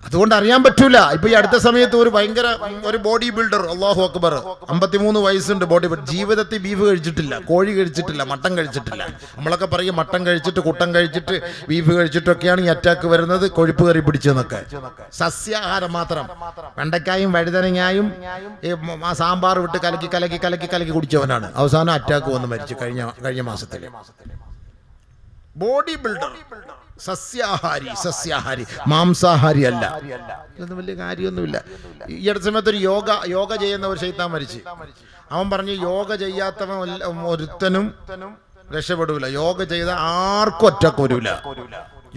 അതുകൊണ്ട് അറിയാൻ പറ്റൂല. ഇപ്പൊ ഈ അടുത്ത സമയത്ത് ഒരു ബോഡി ബിൽഡർ, അല്ലാഹു അക്ബർ, 53 വയസ്സുണ്ട്, ബോഡി ബിൽഡർ, ജീവിതത്തിൽ ബീഫ് കഴിച്ചിട്ടില്ല, കോഴി കഴിച്ചിട്ടില്ല, മട്ടൻ കഴിച്ചിട്ടില്ല. നമ്മളൊക്കെ പറയും മട്ടൻ കഴിച്ചിട്ട്, കുട്ടൻ കഴിച്ചിട്ട്, ബീഫ് കഴിച്ചിട്ടൊക്കെയാണ് ഈ അറ്റാക്ക് വരുന്നത്, കൊഴുപ്പ് കയറി പിടിച്ചെന്നൊക്കെ. സസ്യാഹാരം മാത്രം, വെണ്ടക്കായും വഴുതനങ്ങായും ആ സാമ്പാർ വിട്ട് കലക്കി കലക്കി കലക്കി കലക്കി കുടിച്ചവനാണ് അവസാനം അറ്റാക്ക് വന്ന് മരിച്ചു കഴിഞ്ഞ മാസത്തിൽ. ബോഡി ബിൽഡർ, സസ്യാഹാരി, മാംസാഹാരി അല്ല. ഇതൊന്നും വലിയ കാര്യമൊന്നുമില്ല. ഈ അടുത്ത സമയത്ത് ഒരു യോഗ ചെയ്യുന്ന ഒരു ശൈത്താൻ മരിച്ചു. അവൻ പറഞ്ഞു യോഗ ചെയ്യാത്തവൻ ഒരുത്തനും രക്ഷപ്പെടൂല, യോഗ ചെയ്താൽ ആർക്കും അറ്റാക്ക് വരൂല.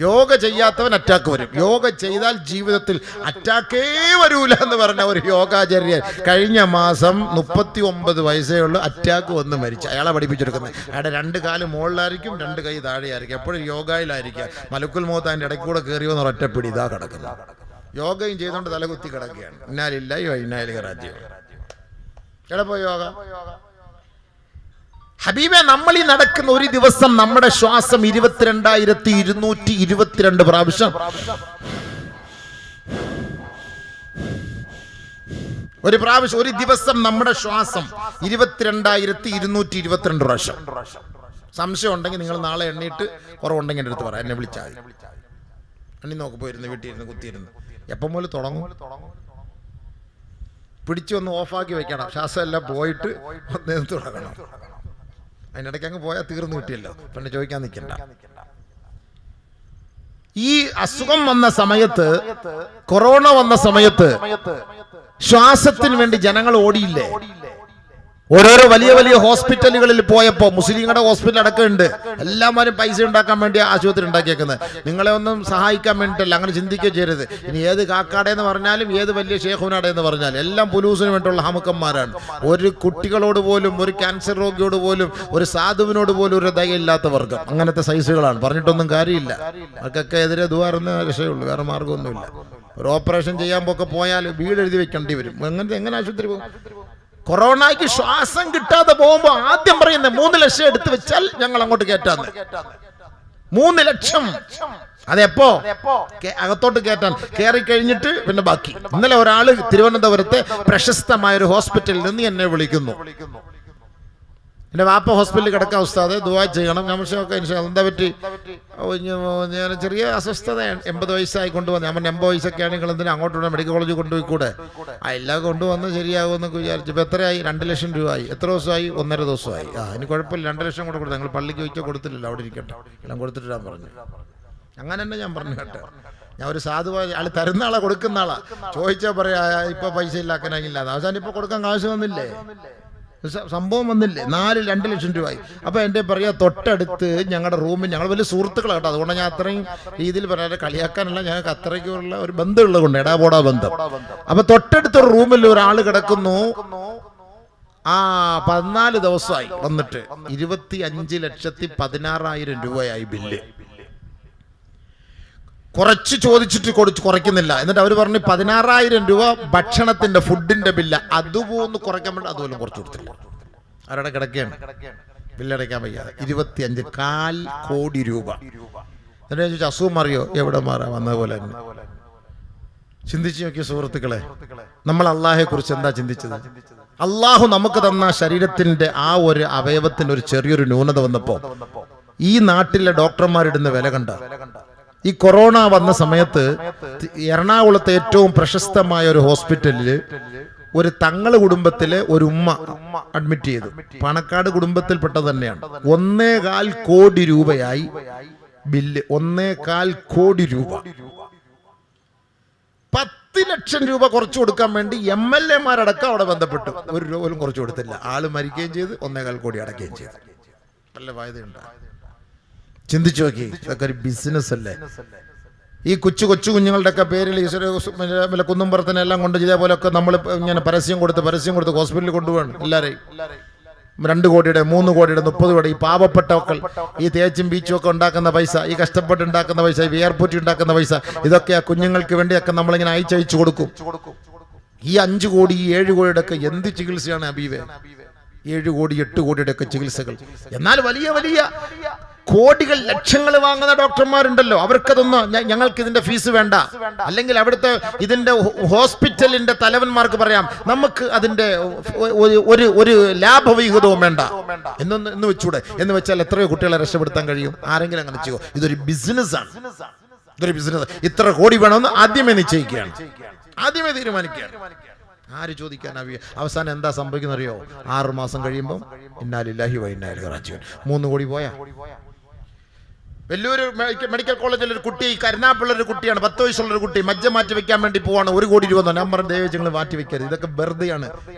യോഗ ചെയ്യാത്തവൻ അറ്റാക്ക് വരും, യോഗ ചെയ്താൽ ജീവിതത്തിൽ അറ്റാക്കേ വരൂല എന്ന് പറഞ്ഞ ഒരു യോഗാചര്യൻ കഴിഞ്ഞ മാസം 39 വയസ്സേ ഉള്ളൂ, അറ്റാക്ക് വന്ന് മരിച്ചു. അയാളെ പഠിപ്പിച്ചെടുക്കുന്നത്. അയാളുടെ 2 കാല് മുകളിലായിരിക്കും, 2 കൈ താഴെയായിരിക്കും, എപ്പോഴും യോഗയിലായിരിക്കുക. മലക്കുൽ മൗത്ത് അതിൻ്റെ ഇടയ്ക്ക് കൂടെ കയറി വന്ന് ഒറ്റപ്പിടി ഇതാ കിടക്കുന്നത്. യോഗയും ചെയ്തുകൊണ്ട് തലകുത്തി കിടക്കുകയാണ്. ഇന്നാലില്ലാഹി വ ഇന്നാ ഇലൈഹി റാജിഊൻ. എവിടെ പോയി യോഗ? ഹബീബെ, നമ്മൾ ഈ നടക്കുന്ന ഒരു ദിവസം നമ്മുടെ ശ്വാസം 22,222 പ്രാവശ്യം. ഒരു ദിവസം നമ്മുടെ ശ്വാസം 22,222 പ്രാവശ്യം. സംശയം ഉണ്ടെങ്കിൽ നിങ്ങൾ നാളെ എണ്ണിയിട്ട് കുറവുണ്ടെങ്കിൽ എൻ്റെ അടുത്ത് പറയാം, എന്നെ വിളിച്ചാൽ മതി. എണ്ണി നോക്ക്, പോയിരുന്ന് വീട്ടിലിരുന്ന് കുത്തിയിരുന്ന്. എപ്പം മുതൽ തുടങ്ങും? പിടിച്ചു ഒന്ന് ഓഫാക്കി വെക്കണം, ശ്വാസം എല്ലാം പോയിട്ട് ഒന്ന് തുടങ്ങണം. അതിനിടയ്ക്ക് അങ്ങ് പോയാൽ തീർന്നു കിട്ടിയല്ലോ, പിന്നെ ചോദിക്കാൻ നിൽക്കണ്ട. ഈ അസുഖം വന്ന സമയത്ത്, കൊറോണ വന്ന സമയത്ത് ശ്വാസത്തിന് വേണ്ടി ജനങ്ങൾ ഓടിയില്ലേ? ഓരോരോ വലിയ വലിയ ഹോസ്പിറ്റലുകളിൽ പോയപ്പോൾ, മുസ്ലിങ്ങളുടെ ഹോസ്പിറ്റൽ അടക്കമുണ്ട്, എല്ലാവരും പൈസ ഉണ്ടാക്കാൻ വേണ്ടി ആശുപത്രി ഉണ്ടാക്കിയേക്കുന്നത്. നിങ്ങളെ ഒന്നും സഹായിക്കാൻ വേണ്ടിയിട്ടല്ല, അങ്ങനെ ചിന്തിക്കുക ചെയ്യരുത്. ഇനി ഏത് കാക്കാടെന്ന് പറഞ്ഞാലും ഏത് വലിയ ഷേഖുനാടെന്ന് പറഞ്ഞാലും എല്ലാം പുലൂസിന് വേണ്ടിയുള്ള ഹമുക്കന്മാരാണ്. ഒരു കുട്ടികളോട് പോലും, ഒരു ക്യാൻസർ രോഗിയോട് പോലും, ഒരു സാധുവിനോട് പോലും ഒരു ദയയില്ലാത്ത വർഗം, അങ്ങനത്തെ സൈസുകളാണ്. പറഞ്ഞിട്ടൊന്നും കാര്യമില്ല. അവർക്കൊക്കെ എതിരെ ദുവാറുന്ന രക്ഷയുള്ളൂ, വേറെ മാർഗമൊന്നുമില്ല. ഒരു ഓപ്പറേഷൻ ചെയ്യാൻ പോയാൽ വീട് എഴുതി വെക്കേണ്ടി വരും. എങ്ങനെ ആശുപത്രി പോകും? കൊറോണയ്ക്ക് ശ്വാസം കിട്ടാതെ പോകുമ്പോ ആദ്യം പറയുന്നത് 3 ലക്ഷം എടുത്തു വെച്ചാൽ ഞങ്ങൾ അങ്ങോട്ട് കയറ്റാന്ന്. 3 ലക്ഷം. അതെപ്പോ അകത്തോട്ട് കയറ്റാൻ കയറി കഴിഞ്ഞിട്ട് പിന്നെ ബാക്കി. ഇന്നലെ ഒരാള് തിരുവനന്തപുരത്തെ പ്രശസ്തമായ ഒരു ഹോസ്പിറ്റലിൽ നിന്ന് എന്നെ വിളിക്കുന്നു. എൻ്റെ വാപ്പ ഹോസ്പിറ്റലിൽ കിടക്കാൻ ഉസ്താദെ ദുആ ചെയ്യണം. നമസ്കാരമൊക്കെ എന്താ പറ്റി? ഞാൻ ചെറിയ അസ്വസ്ഥതയാണ്, 80 വയസ്സായി കൊണ്ടുവന്നു. ഞാൻ 80 വയസ്സൊക്കെ ആണെങ്കിൽ എന്തിനാ അങ്ങോട്ട് മെഡിക്കൽ കോളേജിൽ കൊണ്ടുപോയി കൂടെ? എല്ലാം കൊണ്ടുവന്ന് ശരിയാകുമെന്നൊക്കെ വിചാരിച്ചു. ഇപ്പോൾ എത്രയായി? 2 ലക്ഷം രൂപയായി. എത്ര ദിവസമായി? 1.5 ദിവസമായി. ഇനി കുഴപ്പമില്ല, 2 ലക്ഷം കൂടെ കൊടുത്തു. ഞങ്ങൾ പള്ളിക്ക് ചോദിച്ചാൽ കൊടുത്തില്ലല്ലോ, അവിടെ ഇരിക്കട്ടെ, എല്ലാം കൊടുത്തിട്ടാൻ പറഞ്ഞു. അങ്ങനെ തന്നെ ഞാൻ പറഞ്ഞു കേട്ടോ. ഞാൻ ഒരു സാധുവായ ആൾ, തരുന്ന ആളെ കൊടുക്കുന്ന ആളാ. ചോദിച്ചാൽ പറയാ ഇപ്പൊ പൈസ ഇല്ലാക്കാനാകില്ല. അവസാനം ഇപ്പൊ കൊടുക്കാൻ കാശ് വന്നില്ലേ? സംഭവം വന്നില്ലേ? 2 ലക്ഷം രൂപയായി. അപ്പൊ എൻ്റെ പറയാ, തൊട്ടടുത്ത് ഞങ്ങളുടെ റൂമിൽ, ഞങ്ങൾ വലിയ സുഹൃത്തുക്കളാണ് കേട്ടോ, അതുകൊണ്ട് ഞാൻ അത്രയും രീതിയിൽ പറയാതെ കളിയാക്കാനല്ല, ഞങ്ങൾക്ക് അത്രയ്ക്കുള്ള ഒരു ബന്ധമുള്ളത് കൊണ്ട്, എടാപോടാ ബന്ധം. അപ്പൊ തൊട്ടടുത്തൊരു റൂമിൽ ഒരാൾ കിടക്കുന്നു. 14 ദിവസമായി വന്നിട്ട് 25,16,000 രൂപയായി ബില്ല്. കുറച്ച് ചോദിച്ചിട്ട് കുറയ്ക്കുന്നില്ല. എന്നിട്ട് അവർ പറഞ്ഞു 16,000 രൂപ ഭക്ഷണത്തിന്റെ, ഫുഡിന്റെ ബില്ല്. അതുപോലും കുറയ്ക്കാൻ വേണ്ടി അതുപോലും കുറച്ച് കൊടുത്തില്ല. അവരുടെ കിടക്കുകയാണ്, ബില്ലടയ്ക്കാൻ വയ്യാതെ. 25,4 കോടി രൂപ. എന്നിട്ട് ഞാൻ ചോദിച്ചു അസുഖം മാറിയോ? എവിടെ മാറാ? വന്നതുപോലെ തന്നെ. ചിന്തിച്ചു നോക്കിയ സുഹൃത്തുക്കളെ, നമ്മൾ അള്ളാഹെ കുറിച്ച് എന്താ ചിന്തിച്ചത്? അള്ളാഹു നമുക്ക് തന്ന ശരീരത്തിന്റെ ആ ഒരു അവയവത്തിന് ഒരു ചെറിയൊരു ന്യൂനത വന്നപ്പോ ഈ നാട്ടിലെ ഡോക്ടർമാരിടുന്ന വില കണ്ട. ഈ കൊറോണ വന്ന സമയത്ത് എറണാകുളത്തെ ഏറ്റവും പ്രശസ്തമായ ഒരു ഹോസ്പിറ്റലില് ഒരു തങ്ങള് കുടുംബത്തിലെ ഒരു ഉമ്മ അഡ്മിറ്റ് ചെയ്തു. പണക്കാട് കുടുംബത്തിൽപ്പെട്ടത് തന്നെയാണ്. 1.25 കോടി രൂപയായി ബില്ല്. 1.25 കോടി രൂപ. 10 ലക്ഷം രൂപ കുറച്ചു കൊടുക്കാൻ വേണ്ടി MLA-മാരടക്കം അവിടെ ബന്ധപ്പെട്ടു. 1 രൂപ പോലും കുറച്ചു കൊടുത്തില്ല. ആള് മരിക്കുകയും ചെയ്ത് 1.25 കോടി അടയ്ക്കുകയും ചെയ്തു. നല്ല വായ്തയുണ്ട്. ചിന്തിച്ചു നോക്കി, ഇതൊക്കെ ഒരു ബിസിനസ് അല്ലേ? ഈ കൊച്ചു കുഞ്ഞുങ്ങളുടെയൊക്കെ പേരിൽ കുന്നുംപുറത്തിനെല്ലാം കൊണ്ട് ഇതേപോലെയൊക്കെ നമ്മൾ ഇങ്ങനെ പരസ്യം കൊടുത്ത് ഹോസ്പിറ്റലിൽ കൊണ്ടുപോകണം എല്ലാവരെയും. 2 കോടിയുടെ 3 കോടിയുടെ 30 കോടി. ഈ പാവപ്പെട്ടവക്കൾ ഈ തേച്ചും ബീച്ചും ഒക്കെ ഉണ്ടാക്കുന്ന പൈസ, ഈ കഷ്ടപ്പെട്ട് ഉണ്ടാക്കുന്ന പൈസ, ഈ വിയർപ്പൂറ്റി ഉണ്ടാക്കുന്ന പൈസ, ഇതൊക്കെ ആ കുഞ്ഞുങ്ങൾക്ക് വേണ്ടിയൊക്കെ നമ്മളിങ്ങനെ അയച്ചയച്ചു കൊടുക്കും. ഈ 5 കോടി 7 കോടിയുടെ ഒക്കെ എന്ത് ചികിത്സയാണ് ഹബീബേ? 7 കോടി 8 കോടിയുടെ ഒക്കെ ചികിത്സകൾ. എന്നാൽ വലിയ വലിയ കോടികൾ ലക്ഷങ്ങൾ വാങ്ങുന്ന ഡോക്ടർമാരുണ്ടല്ലോ, അവർക്കതൊന്നും ഞങ്ങൾക്ക് ഇതിന്റെ ഫീസ് വേണ്ട, അല്ലെങ്കിൽ അവിടുത്തെ ഇതിന്റെ ഹോസ്പിറ്റലിന്റെ തലവന്മാർക്ക് പറയാം നമുക്ക് അതിന്റെ ഒരു ലാഭവിഹിതവും വേണ്ട എന്ന് വെച്ചൂടെ. എന്ന് വെച്ചാൽ എത്രയോ കുട്ടികളെ രക്ഷപ്പെടുത്താൻ കഴിയും? ആരെങ്കിലും അങ്ങനെ ചെയ്യോ? ഇതൊരു ബിസിനസ്സാണ്, ഇതൊരു ബിസിനസ്. ഇത്ര കോടി വേണമെന്ന് ആദ്യമേ നിശ്ചയിക്കുകയാണ്, ആദ്യമേ തീരുമാനിക്കുകയാണ്. ആര് ചോദിക്കാൻ? അവസാനം എന്താ സംഭവിക്കുന്നറിയോ? 6 മാസം കഴിയുമ്പോൾ ഇന്നാ ലില്ലാഹി വ ഇന്നാ ഇലൈഹി റാജിഊൻ 3 കോടി പോയാ. വലിയൊരു മെഡിക്കൽ കോളേജിൽ ഒരു കുട്ടി, കരുനാപ്പുള്ള ഒരു കുട്ടിയാണ്, 10 വയസ്സുള്ള ഒരു കുട്ടി, മജ്ജ മാറ്റി വെക്കാൻ വേണ്ടി പോവാണ്. 1 കോടി രൂപ ഞാൻ പറഞ്ഞു, ദയവേച്ച് നിങ്ങൾ മാറ്റി വെക്കരുത്, ഇതൊക്കെ വെറുതെയാണ്.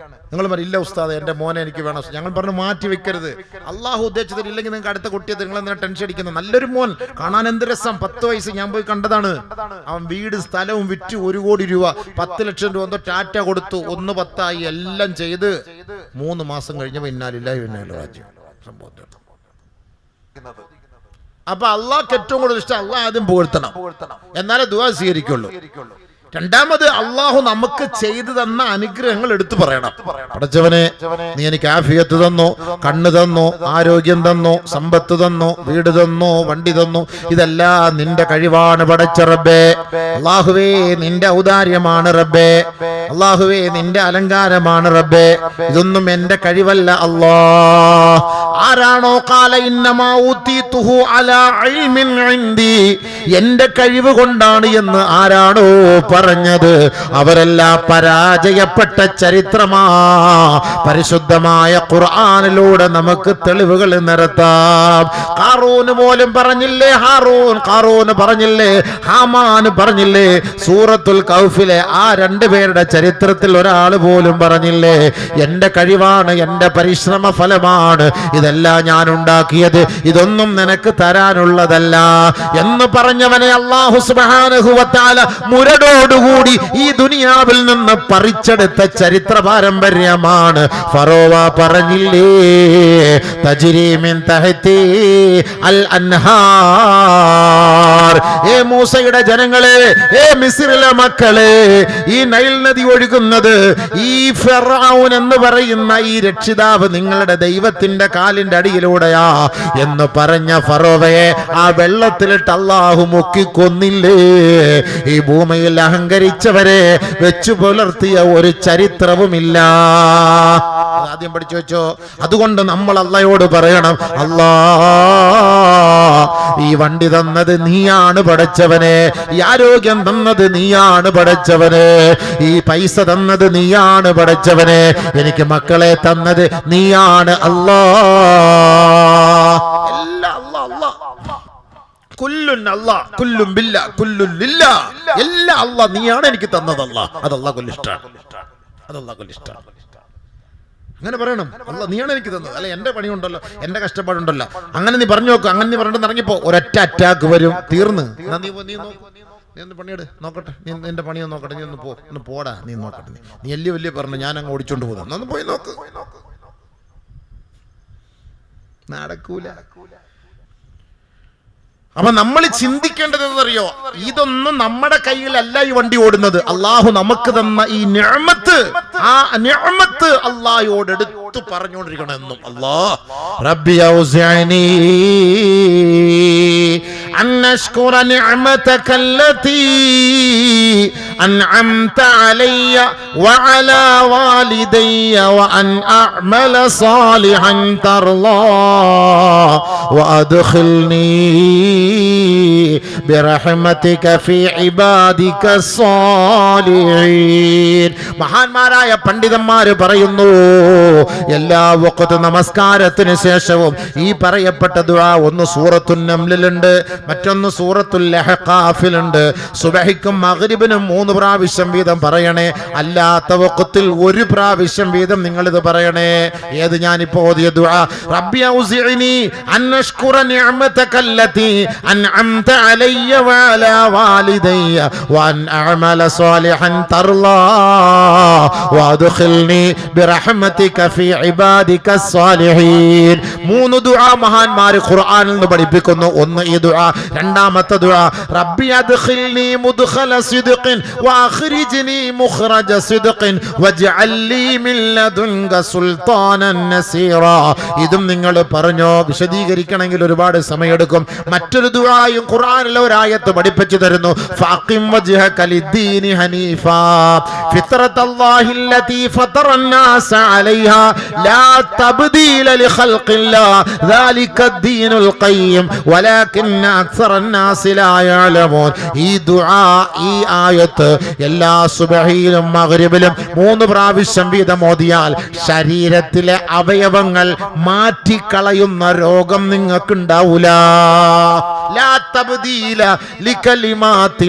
നിങ്ങൾ പറയും ഇല്ല ഉസ്താദ് എന്റെ മോനെ എനിക്ക് വേണം. ഞങ്ങൾ പറഞ്ഞു മാറ്റി വെക്കരുത്, അള്ളാഹു ഉദ്ദേശിച്ചത് ഇല്ലെങ്കിൽ നിങ്ങൾക്ക് അടുത്ത കുട്ടിയെ നിങ്ങൾ എന്തിനാ ടെൻഷൻ അടിക്കുന്നത്? നല്ലൊരു മോൻ, കാണാൻ എന്ത് രസം, 10 വയസ്സ്, ഞാൻ പോയി കണ്ടതാണ്. അവൻ വീട് സ്ഥലവും വിറ്റ് 1 കോടി രൂപ 10 ലക്ഷം രൂപ എന്തോ ടാറ്റ കൊടുത്തു, 1-10 ആയി, എല്ലാം ചെയ്ത് 3 മാസം കഴിഞ്ഞപ്പോൾ ഇന്നാ ലില്ലാഹി വ ഇന്നാ ഇലൈഹി റാജിഊൻ സംഭവം. അപ്പൊ അള്ളാഹ്ക്ക് ഏറ്റവും കൂടുതൽ ഇഷ്ടം അള്ളാഹ് ആദ്യം പുകഴ്ത്തണം, എന്നാലേ ദുആ സ്വീകരിക്കുള്ളൂ. രണ്ടാമത് അള്ളാഹു നമുക്ക് ചെയ്തു തന്ന അനുഗ്രഹങ്ങൾ എടുത്തു പറയണം. പടച്ചവനെ നീ എനിക്ക് ആഫിയത്ത് തന്നു, കണ്ണ് തന്നു, ആരോഗ്യം തന്നു, സമ്പത്ത് തന്നു, വീട് തന്നു, വണ്ടി തന്നു, ഇതെല്ലാം നിന്റെ കഴിവാണ് പടച്ച റബ്ബേ. അള്ളാഹുവേ നിന്റെ ഔദാര്യമാണ് റബ്ബേ, അള്ളാഹുവേ നിന്റെ അലങ്കാരമാണ് റബ്ബേ, ഇതൊന്നും എന്റെ കഴിവല്ല അല്ലാ. ആരാണോ ഖാല ഇന്നമാ ഊതീതുഹു അലാ ഇൽമിൻ ഇൻദി, എന്റെ കഴിവ് കൊണ്ടാണ് എന്ന് ആരാണോ പറഞ്ഞത്, അവരെല്ലാം പരാജയപ്പെട്ട ചരിത്രമാ. പരിശുദ്ധമായ ഖുർആനിലൂടെ നമുക്ക് തെളിവുകൾ നിരത്താം. ഖാറൂൻ പോലും പറഞ്ഞില്ലേ, ഖാറൂൻ പറഞ്ഞില്ലേ, ഹാമാൻ പറഞ്ഞില്ലേ, സൂറത്തുൽ കൗഫിലെ ആ 2 പേരുടെ ചരിത്രത്തിൽ ഒരാൾ പോലും പറഞ്ഞില്ലേ എന്റെ കഴിവാണ്, എന്റെ പരിശ്രമ ഫലമാണ് ഇതെല്ലാം ഞാൻ ഉണ്ടാക്കിയത്, ഇതൊന്നും നിനക്ക് തരാനുള്ളതല്ല എന്ന് പറഞ്ഞവനെ അല്ലാഹു സുബ്ഹാനഹു വ തആല മുരടോടുകൂടി ഈ ദുനിയാവിൽ നിന്ന് പറിച്ചെടുത്ത ചരിത്ര പാരമ്പര്യമാണ്. ഫറോവ പറഞ്ഞില്ലേ തജ്രി മിൻ തഹ്തി അൽ അൻഹാർ, ഏ മൂസയുടെ ജനങ്ങളെ, ഏ മിസ്രിലെ മക്കളെ, ഈ നൈൽ നദി ഒഴുകുന്നത് ഈ ഫിർഔൻ എന്ന് പറയുന്ന ഈ രക്ഷിതാവ് നിങ്ങളുടെ ദൈവത്തിന്റെ കാലിന്റെ അടിയിലൂടെയാ എന്ന് പറഞ്ഞ ഫറോവയെ ആ വെള്ളത്തിലിട്ട് അല്ലാഹു മുക്കിക്കൊന്നില്ലേ. ഈ ഭൂമിയിൽ അഹങ്കരിച്ചവരെ വെച്ചു പുലർത്തിയ ഒരു ചരിത്രവുമില്ല. ആദ്യം പഠിച്ചു വെച്ചോ. അതുകൊണ്ട് നമ്മൾ അള്ളയോട് പറയണം, അല്ലാ ഈ വണ്ടി തന്നത് നീയാണ് പടച്ചവനെ, ഈ ആരോഗ്യം തന്നത് നീയാണ് പടച്ചവനെ, ഈ പൈസ തന്നത് നീയാണ് പടച്ചവനെ, എനിക്ക് മക്കളെ തന്നത് നീയാണ് അല്ലാ. എല്ലാം അല്ലാ, അല്ലാ. കുല്ലുൻ അല്ലാ, കുല്ലും ബില്ലാ, കുല്ലുൻ ലില്ലാ, എല്ലാം അല്ലാ നീയാണ് എനിക്ക് തന്നത് അല്ലാ. അത് അല്ലാഹുവിന് ഇഷ്ടമാണ്, അത് അല്ലാഹുവിന് ഇഷ്ടമാണ്. അങ്ങനെ പറയണം, അല്ലാ നീയാണ് എനിക്ക് തന്നത്, അല്ല എന്റെ പണിയുണ്ടല്ലോ, എന്റെ കഷ്ടപ്പാടുണ്ടല്ലോ, അങ്ങനെ നീ പറഞ്ഞു നോക്കും. അങ്ങനെ നീ പറഞ്ഞിട്ട് ഇറങ്ങിപ്പോ ഒരൊറ്റ അറ്റാക്ക് വരും, തീർന്ന്. നീ ഒന്ന് പണിയെട്, നോക്കട്ടെ, നീ നിന്റെ പണിയൊന്ന് നോക്കട്ടെ, നീ ഒന്ന് പോടാ, നീ നോക്കട്ടെ, നീ വലിയ പറഞ്ഞു ഞാൻ അങ്ങ് ഓടിച്ചോണ്ട് പോകുന്നു, ഒന്ന് പോയി നോക്ക്. നടക്കൂല. അപ്പൊ നമ്മൾ ചിന്തിക്കേണ്ടത് എന്നറിയോ, ഇതൊന്നും നമ്മുടെ കയ്യിലല്ല ഈ വണ്ടി ഓടുന്നത്. അള്ളാഹു നമുക്ക് തന്ന ഈ നിഅമത്ത്, ആ നിഅമത്ത് അള്ളാഹുവോട് എടുത്തു പറഞ്ഞുകൊണ്ടിരിക്കണം എന്നും. അല്ലാഹ് റബ്ബി ഔസിഅനി അൻ അശ്കുറ നിഅമതക അല്ലതി അൻഅംത അലയ്യ വഅലാ വാലിദയ്യ വഅൻ അഅമല സാലിഹൻ തർളാ വഅദ്ഖിൽനി ബിറഹ്മതിക ഫീ ഇബാദിക സ്സാലിഹീൻ. മഹാന്മാരായ പണ്ഡിതന്മാർ പറയുന്നു, എല്ലാ വഖത്ത് നമസ്കാരത്തിന് ശേഷവും ഈ പറയപ്പെട്ട ദുആ ഒന്ന് സൂറത്തുൻ നംലിലുണ്ട്, മറ്റൊന്ന് സൂറത്തുൽ അഹ്ഖാഫിലുണ്ട്. സുബ്ഹിക്കും മഗ്രിബിനും 3 പ്രാവശ്യം വീതം പറയണേ, അല്ലാത്ത വഖത്തിൽ 1 പ്രാവശ്യം വീതം നിങ്ങൾ ഇത് പറയണേ. ഏത് ഞാനിപ്പോ ഓതിയ ദുആ, റബ്ബി ഔസിഇനി അൻ അശ്കുറ നിഅമതക അല്ലതി അൻഅംത അലയ്യ علي وعلى والدي وأن أعمل صالحا ترضاه وأدخلني برحمتك في عبادك الصالحين. മൂന്ന് ദുആ മഹാന്മാർ ഖുർആനിൽ നിന്ന് പഠിപ്പിക്കുന്നു. ഒന്ന് ഈ ദുആ. രണ്ടാമത്തെ ദുആ റബ്ബി അദ്ഖിൽനി മുദ്ഖല സിദ്ഖിൻ വഅഖ്രിജ്നി മുഖ്റജ സിദ്ഖിൻ വജ്അൽ ലീ മിൻ ലദുൻക സുൽത്താനൻ നസീറാ. ഇതും നിങ്ങൾ പറഞ്ഞോ. വിശദീകരിക്കണമെങ്കിൽ ഒരുപാട് സമയമെടുക്കും. മറ്റൊരു ദുആയും ഖുർആനിലെ ഒരു ആയത്ത് പഠിപ്പിച്ചു തരുന്നു. ഫഅഖിം വജ്ഹക ലിദ്ദീനി ഹനീഫാ ഫിത്രത്തല്ലാഹി അല്ലതി ഫതറൻ നാസ അലൈഹാ ലാ തബ്ദീല ലിഖൽഖില്ലാഹ് ദാലിക അദ്ദീനുൽ ഖയ്യിം വലാകിന്ന അക്സറൻ നാസി ലാ യഅലമൂൻ. ഈ ദുആ, ഈ ആയത്ത് എല്ലാ സുബ്ഹിയിലും മഗ്രിബിലും 3 പ്രാവശ്യം വീതം ഓതിയാൽ ശരീരത്തിലെ അവയവങ്ങൾ മാറ്റിക്കളയുന്ന രോഗം നിങ്ങൾക്ക് ഉണ്ടാവൂല. ലാ തബ്ദീല ലികലിമാത്തില്ലാഹ്.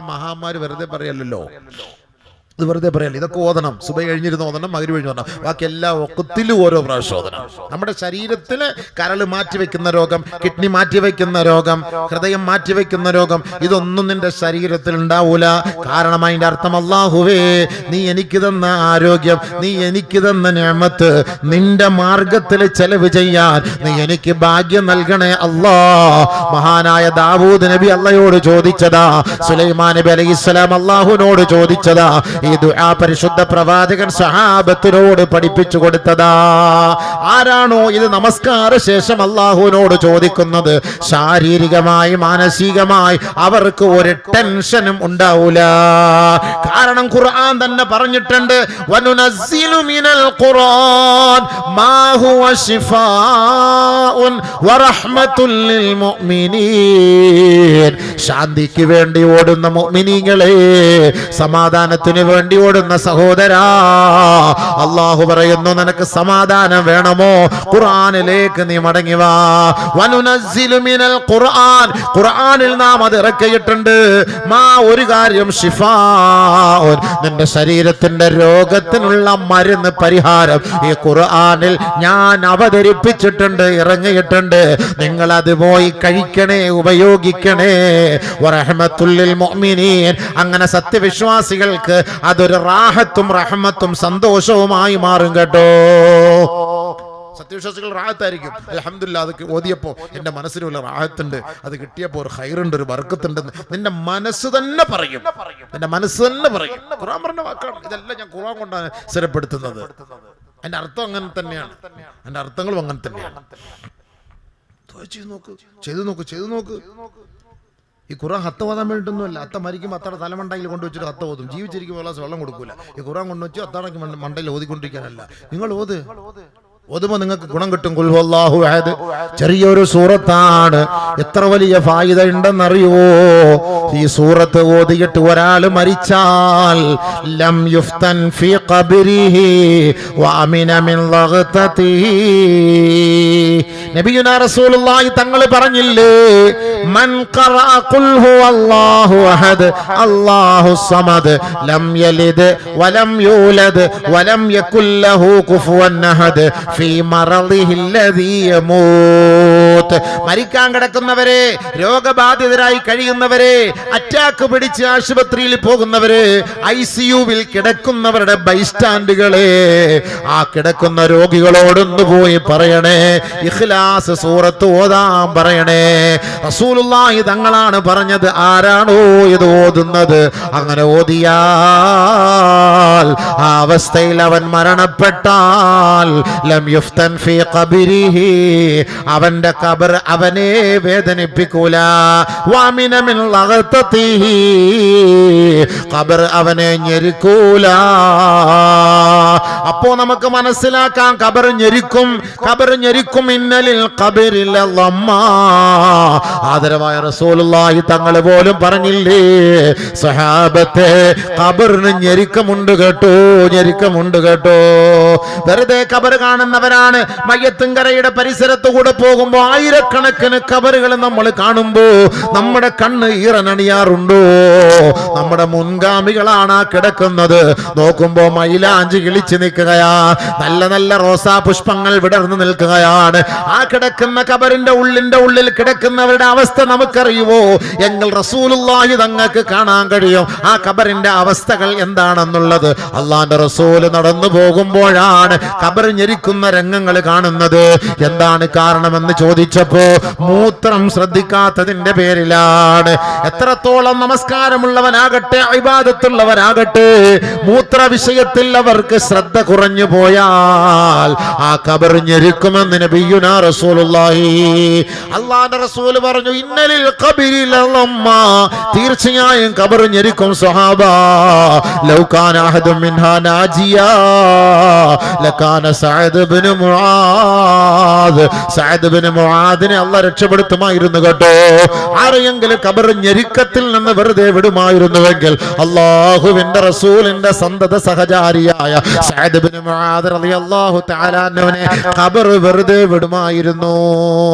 മഹാന്മാര് വെറുതെ പറയല്ലോ, ഇത് വെറുതെ പറയല്ല. ഇതൊക്കെ ഓതണം. സുബഹി കഴിഞ്ഞിരുന്ന് ഓതണം, മഗ്രിബ് കഴിഞ്ഞ് ഓതണം. ബാക്കി എല്ലാ വഖത്തിലും ഓരോ പ്രാവശ്യം ഓതണം. നമ്മുടെ ശരീരത്തില് കരൾ മാറ്റിവെക്കുന്ന രോഗം, കിഡ്നി മാറ്റിവെക്കുന്ന രോഗം, ഹൃദയം മാറ്റിവെക്കുന്ന രോഗം, ഇതൊന്നും നിന്റെ ശരീരത്തിൽ ഉണ്ടാവൂല. കാരണം അതിന്റെ അർത്ഥം അല്ലാഹുവേ, നീ എനിക്ക് തന്ന ആരോഗ്യം, നീ എനിക്ക് തന്ന നിഅമത്ത് നിന്റെ മാർഗത്തിൽ ചെലവ് ചെയ്യാൻ നീ എനിക്ക് ഭാഗ്യം നൽകണേ അല്ലാ. മഹാനായ ദാവൂദ് നബി അള്ളയോട് ചോദിച്ചതാ. സുലൈമാൻ നബി അലൈഹിസ്സലാം അല്ലാഹുവിനോട് ചോദിച്ചതാ. ഈ ദുആ പരിശുദ്ധ പ്രവാചകൻ സഹാബത്തിനോട് പഠിപ്പിച്ചു കൊടുത്തതാ. ആരാണോ ഇത് നമസ്കാര ശേഷം അല്ലാഹുവിനോട് ചോദിക്കുന്നത്, ശാരീരികമായി മാനസികമായി അവർക്ക് ഒരു ടെൻഷനും ഉണ്ടാവൂല. കാരണം ഖുർആൻ തന്നെ പറഞ്ഞിട്ടുണ്ട്, വനുനസ്സിലു മിനൽ ഖുർആൻ മാ ഹുവ ശിഫാഉൻ വറഹ്മത്തുൽ ലിൽ മുഅ്മിനീൻ. ശാന്തിക്ക് വേണ്ടി ഓടുന്ന മുഅ്മിനീങ്ങളെ, സമാധാനത്തിന് വേണ്ടി ഓടുന്ന സഹോദരാ, അല്ലാഹു പറയുന്നു, നിനക്ക് സമാധാനം വേണമോ? ഖുർആനിലേക്ക് നീ മടങ്ങി വാ. വനുനസ്സിലു മിനൽ ഖുർആൻ, ഖുർആനിൽ നാം അത് ഇറക്കിയിട്ടുണ്ട്. മാ, ഒരു കാര്യം, ശിഫാഉൻ, നിന്റെ ശരീരത്തിന്റെ രോഗത്തിനുള്ള മരുന്ന്, പരിഹാരം ഈ ഖുർആനിൽ ഞാൻ അവതരിപ്പിച്ചിട്ടുണ്ട്, ഇറങ്ങിയിട്ടുണ്ട്. നിങ്ങൾ അത് പോയി കഴിക്കണേ, ഉപയോഗിക്കണേ. വറഹ്മത്തുൽ ലിൽ മുഅ്മിനീൻ, അങ്ങനെ സത്യവിശ്വാസികൾക്ക് അതൊരു റാഹത്തും റഹ്മത്തും സന്തോഷവുമായി മാറും കേട്ടോ. സത്യവിശ്വാസികൾ റാഹത്തായിരിക്കും. അൽഹംദുലില്ലാ, അത് ഓതിയപ്പോൾ എൻ്റെ മനസ്സിന് വല്ല റാഹത്തുണ്ട്, അത് കിട്ടിയപ്പോൾ ഒരു ഖൈറുണ്ട്, ഒരു ബർക്കത്തുണ്ടെന്ന് നിന്റെ മനസ്സ് തന്നെ പറയും. നിന്റെ മനസ്സ് തന്നെ പറയും. ഖുർആൻ പറഞ്ഞ വാക്കാണ്. ഇതെല്ലാം ഞാൻ ഖുർആൻ കൊണ്ടാണ് സ്ഥിരപ്പെടുത്തുന്നത്. അതിന്റെ അർത്ഥം അങ്ങനെ തന്നെയാണ്. അതിന്റെ അർത്ഥങ്ങളും അങ്ങനെ തന്നെയാണ്. ചെയ്തു നോക്ക്. ഈ ഖുർആൻ ഹത്ത ഓതാൻ വേണ്ടിയിട്ടൊന്നുമല്ല. അത്ത മരിക്കുമ്പോൾ അത്തയുടെ തലമണ്ടയിൽ കൊണ്ടുവച്ചിട്ട് ഹത്ത ഓതും. ജീവിച്ചിരിക്കുമ്പോൾ ഗ്ലാസ് വെള്ളം കൊടുക്കൂല. ഈ ഖുർആൻ കൊണ്ടുവച്ച് അത്താടക്ക് മണ്ടയിൽ ഓതിക്കൊണ്ടിരിക്കാനല്ല. നിങ്ങൾ ഓതുമ്പോൾ നിങ്ങൾക്ക് ഗുണം കിട്ടും. ഖുൽ ഹുവല്ലാഹു അഹദ്, ചെറിയൊരു സൂറത്താണ്, എത്ര വലിയ ഫായിദ ഉണ്ടെന്നറിയുവോ? ഈ സൂറത്ത് ഓതിയിട്ട് ഒരാൾ മരിച്ചാൽ ലം യുഫ്തൻ ഫീ ഖബ്രിഹി വഅമിന മിൻ ലഗ്തതിഹി. നബിയുനാ റസൂലുള്ളാഹി തങ്ങൾ പറഞ്ഞില്ലേ, മൻ ഖറഅ ഖുൽ ഹുവല്ലാഹു അഹദ് അല്ലാഹു സമദ് ലം യലിദ് വലം യൂലദ് വലം യകുൽ ലഹു കുഫുവൻ അഹദ് ഫീ മറളിഹി അല്ലദീ യമൂത്. മരിക്കാൻ കിടക്കുന്നവരെ, രോഗബാധിതരായി കഴിയുന്നവരെ, അറ്റാക്ക് പിടിച്ച് ആശുപത്രിയിൽ പോകുന്നവരെ, ICUവിൽ കിടക്കുന്നവരുടെ ബൈസ്റ്റാൻഡുകളെ, ആ കിടക്കുന്ന രോഗികളോടൊന്നു പോയി പറയണേ, ഇഖ്ലാസ് സൂറത്ത് ഓതാൻ പറയണേ. റസൂലുള്ളാഹി തങ്ങളാണ് പറഞ്ഞത്. ആരാണോ ഇത് ഓതുന്നത്, അങ്ങനെ ഓതിയാൽ ആ അവസ്ഥയിൽ അവൻ മരണപ്പെട്ടാൽ ലം യുഫ്തൻ ഫീ ഖബ്രിഹി, അവന്റെ ഖബർ അവനെ വേദനിപ്പിക്കൂല. വഅമിന മിൻ ലഗ്തതിഹി, ഖബർ അവനെ ഞെരുക്കൂല. അപ്പോ നമുക്ക് മനസ്സിലാക്കാം, ഖബർ ഞെരുക്കും. ഇന്നലിൽ ഖബറിൽ ലമ്മാ. ആദരവായ റസൂലുള്ളാഹി തങ്ങൾ പോലും പറഞ്ഞില്ലേ, സഹാബത്തെ, ഖബറിന് ഞെരുക്കമുണ്ട് കേട്ടോ. വെറുതെ ഖബർ കാണുന്നവരാണ് മയ്യത്തുങ്കരയുടെ പരിസരത്ത് കൂടെ പോകുമ്പോൾ ആയിരക്കണക്കിന് കബറുകൾ നമ്മൾ കാണുമ്പോ നമ്മുടെ കണ്ണ് ഈറനണിയാറുണ്ടോ? നമ്മുടെ മുൻഗാമികളാണ് ആ കിടക്കുന്നത്. നോക്കുമ്പോ മൈലാഞ്ചി കിളിച്ച് നിൽക്കുകയാ, നല്ല നല്ല റോസാ പുഷ്പങ്ങൾ വിടർന്നു നിൽക്കുകയാണ്. ആ കിടക്കുന്ന കബറിന്റെ ഉള്ളിൽ കിടക്കുന്നവരുടെ അവസ്ഥ നമുക്കറിയുമോ? എങ്കിൽ റസൂലുള്ളാഹി തങ്ങൾക്ക് കാണാൻ കഴിയും ആ കബറിന്റെ അവസ്ഥകൾ എന്താണെന്നുള്ളത്. അള്ളാന്റെ റസൂല് നടന്നു പോകുമ്പോഴാണ് കബർ ഞെരിക്കുന്ന രംഗങ്ങൾ കാണുന്നത്. എന്താണ് കാരണമെന്ന് ചോദിച്ചപ്പോ മൂത്രം ശ്രദ്ധിക്കാത്തതിന്റെ പേരിലാണ്. എത്രത്തോളം നമസ്കാരമുള്ളവനാകട്ടെ ഇബാദത്തുള്ളവനാകട്ടെ, മൂത്ര വിഷയത്തിൽ അവർക്ക് ശ്രദ്ധ കുറഞ്ഞു പോയാൽ ആ ഖബർ ഞെരുക്കുമെന്ന് നബിയുനാ റസൂലുള്ളാഹി. അല്ലാഹുവിന്റെ റസൂൽ പറഞ്ഞു, ഇന്നലിൽ ഖബരി ലളമ്മ, തീർച്ചയായും ഖബർ ഞെരുക്കും സ്വഹാബ. ലൗ കാന അഹദും മിൻഹാ നാജിയാ ലകാന സഅദ് ഇബ്നു മുആദ്. സഅദ് ഇബ്നു മുആദിനെ അല്ലാഹു രക്ഷപ്പെടുത്തുമായിരുന്നു കേട്ടോ. ആരെയെങ്കിലും ഖബർ ഞെരുക്കത്തിൽ നിന്ന് വെറുതെ വിടുമായിരുന്നുവെങ്കിൽ അല്ലാഹുവിന്റെ റസൂലിന്റെ സന്തത സഹചാരിയായ സഅദ് ഇബ്നു മുആദ് റളിയല്ലാഹു തആല അൻഹുവിനെ ഖബർ വെറുതെ വിടുമായിരുന്നു.